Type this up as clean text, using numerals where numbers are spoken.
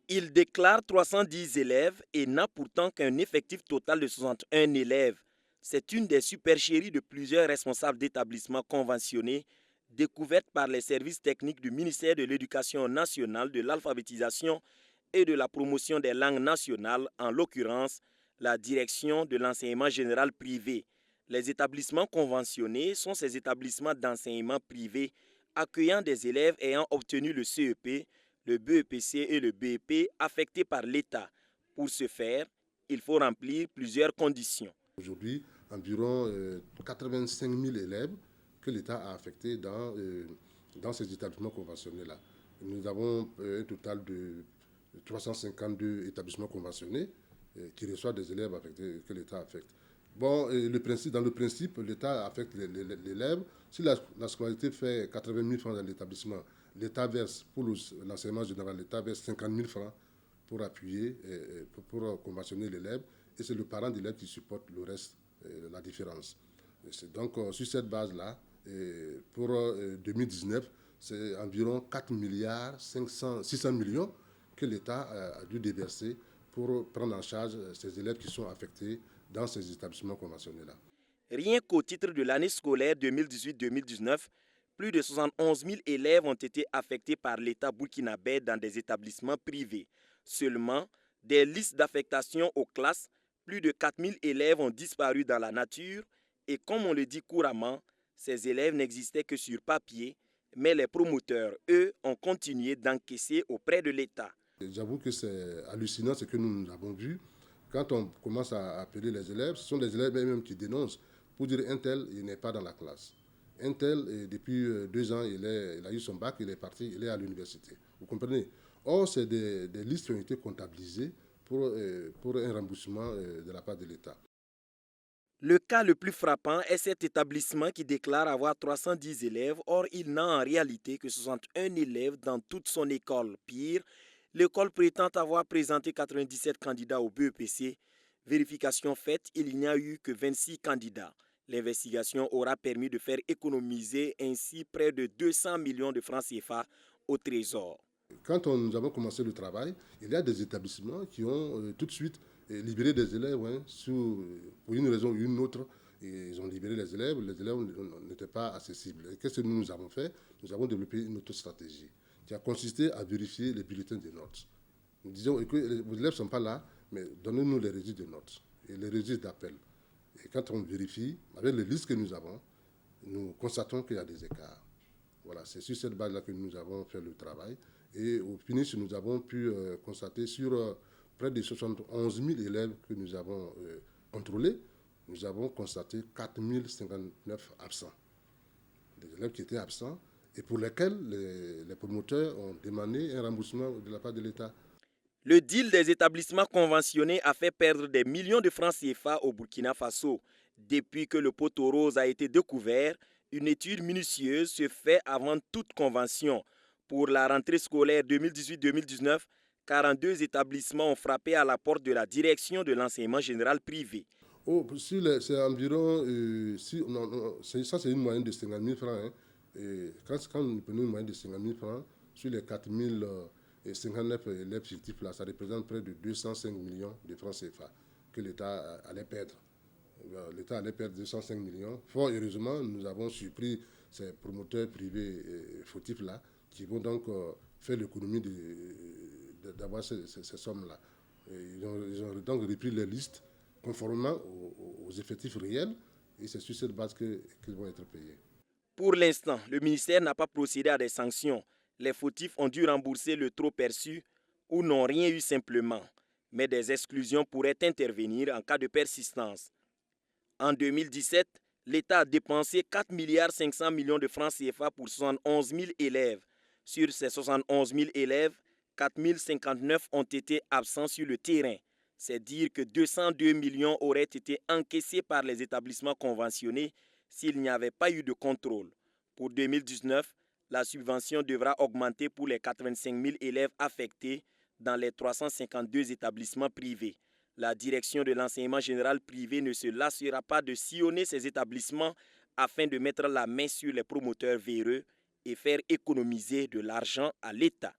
Il déclare 310 élèves et n'a pourtant qu'un effectif total de 61 élèves. C'est une des supercheries de plusieurs responsables d'établissements conventionnés découvertes par les services techniques du ministère de l'Éducation nationale, de l'alphabétisation et de la promotion des langues nationales, en l'occurrence la direction de l'enseignement général privé. Les établissements conventionnés sont ces établissements d'enseignement privé accueillant des élèves ayant obtenu le CEP, le BEPC et le BEP affectés par l'État. Pour ce faire, il faut remplir plusieurs conditions. Aujourd'hui, environ 85 000 élèves que l'État a affectés dans ces établissements conventionnés-là. Nous avons un total de 352 établissements conventionnés qui reçoivent des élèves affectés, que l'État affecte. Bon, dans le principe, l'État affecte l'élève. Si la scolarité fait 80 000 francs dans l'établissement, l'État verse, pour l'enseignement général, l'État verse 50 000 francs pour appuyer, pour conventionner l'élève. Et c'est le parent d'élève qui supporte le reste, la différence. Donc, sur cette base-là, pour 2019, c'est environ 4 milliards 600 millions que l'État a dû déverser pour prendre en charge ces élèves qui sont affectés dans ces établissements conventionnés-là. Rien qu'au titre de l'année scolaire 2018-2019, plus de 71 000 élèves ont été affectés par l'État burkinabé dans des établissements privés. Seulement, des listes d'affectation aux classes, plus de 4 000 élèves ont disparu dans la nature et comme on le dit couramment, ces élèves n'existaient que sur papier, mais les promoteurs, eux, ont continué d'encaisser auprès de l'État. J'avoue que c'est hallucinant ce que nous avons vu. Quand on commence à appeler les élèves, ce sont les élèves eux-mêmes qui dénoncent pour dire un tel, il n'est pas dans la classe. Un tel, depuis 2 ans, il a eu son bac, il est parti, il est à l'université. Vous comprenez? Or, c'est des listes qui ont été comptabilisées pour un remboursement de la part de l'État. Le cas le plus frappant est cet établissement qui déclare avoir 310 élèves, or il n'a en réalité que 61 élèves dans toute son école. Pire, l'école prétend avoir présenté 97 candidats au BEPC. Vérification faite, il n'y a eu que 26 candidats. L'investigation aura permis de faire économiser ainsi près de 200 millions de francs CFA au Trésor. Quand nous avons commencé le travail, il y a des établissements qui ont tout de suite libéré des élèves pour une raison ou une autre. Et ils ont libéré les élèves n'étaient pas accessibles. Et qu'est-ce que nous avons fait? Nous avons développé une autre stratégie qui a consisté à vérifier les bulletins de notes. Nous disons que vos élèves ne sont pas là, mais donnez-nous les registres de notes et les registres d'appel. Et quand on vérifie, avec les listes que nous avons, nous constatons qu'il y a des écarts. Voilà, c'est sur cette base-là que nous avons fait le travail. Et au finish, nous avons pu constater sur près de 71 000 élèves que nous avons contrôlés, nous avons constaté 4 059 absents. Des élèves qui étaient absents et pour lesquels les promoteurs ont demandé un remboursement de la part de l'État. Le deal des établissements conventionnés a fait perdre des millions de francs CFA au Burkina Faso. Depuis que le poteau rose a été découvert, une étude minutieuse se fait avant toute convention. Pour la rentrée scolaire 2018-2019, 42 établissements ont frappé à la porte de la direction de l'enseignement général privé. Oh, c'est environ, ça c'est une moyenne de 50 000 francs. Hein. Et quand nous prenons une moyenne de 50 000 francs, sur les 4 059 élèves fictifs, là, ça représente près de 205 millions de francs CFA que l'État allait perdre. L'État allait perdre 205 millions. Fort heureusement, nous avons surpris ces promoteurs privés fautifs-là qui vont donc faire l'économie d'avoir ces sommes-là. Ils ont donc repris les listes conformément aux effectifs réels et c'est sur cette base qu'ils vont être payés. Pour l'instant, le ministère n'a pas procédé à des sanctions. Les fautifs ont dû rembourser le trop perçu ou n'ont rien eu simplement. Mais des exclusions pourraient intervenir en cas de persistance. En 2017, l'État a dépensé 4 milliards 500 millions de francs CFA pour 71 000 élèves. Sur ces 71 000 élèves, 4 059 ont été absents sur le terrain. C'est dire que 202 millions auraient été encaissés par les établissements conventionnés s'il n'y avait pas eu de contrôle. Pour 2019, la subvention devra augmenter pour les 85 000 élèves affectés dans les 352 établissements privés. La direction de l'enseignement général privé ne se lassera pas de sillonner ces établissements afin de mettre la main sur les promoteurs véreux et faire économiser de l'argent à l'État.